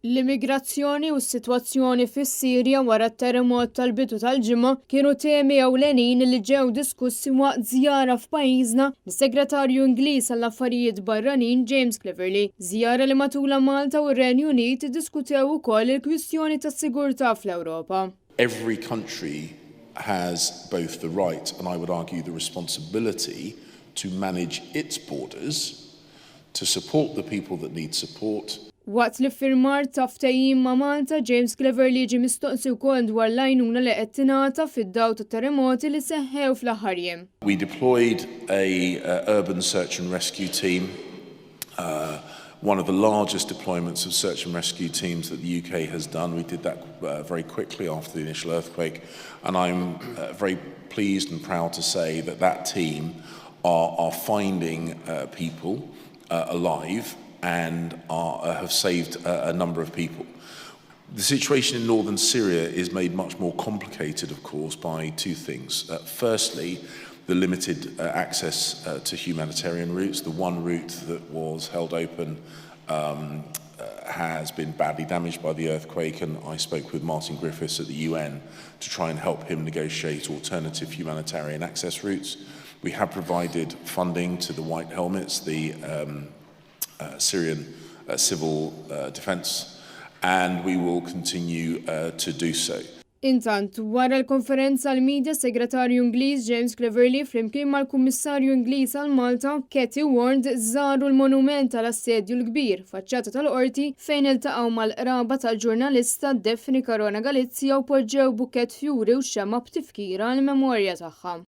L-immigrazzjoni u s-sitwazzjoni fis-Sirja wara t-terremot tal-bidu tal-ġimgħa kienu temi ewlenin li ġew diskussi waqt żjara f'pajjiżna mis-Segretarju Ingliż għall-Affarijiet Barranin James Cleverly. Żjara li matula Malta u r-Renju Unit iddiskutew ukoll il-kwistjoni tas-sigurtà fl-Ewropa. Every country has both the right and I would argue the responsibility to manage its borders, to support the people that need support. Waqt l-iffirmar ta' ftehim ma' Malta, James Cleverly ġie mistoqsi wkoll dwar l-għajnuna li qed tingħata fid-dawl tat-terremoti li seħħew fl-aħħar jiem. We deployed a urban search and rescue team, one of the largest deployments of search and rescue teams that the UK has done. We did that very quickly after the initial earthquake, and I'm very pleased and proud to say that that team are finding people alive and have saved a number of people. The situation in northern Syria is made much more complicated, of course, by two things. Firstly, the limited access to humanitarian routes. The one route that was held open has been badly damaged by the earthquake, and I spoke with Martin Griffiths at the UN to try and help him negotiate alternative humanitarian access routes. We have provided funding to the White Helmets, the Syrian civil defense, and we will continue to do so. Intant, wara l-konferenza għall-Midja, Segretarju Ingliż James Cleverly flimkien mal-Kummissarju Ingliż għal Malta, Katie Ward, żaru l-monument tal-assedju l-kbir faċċata tal-qorti fejn iltaqgħu mal-qraba tal-ġurnalista Daphne Caruana Galizia u poġġew bukkett fjuri u xemma b'tifkira għall-memorja tagħha.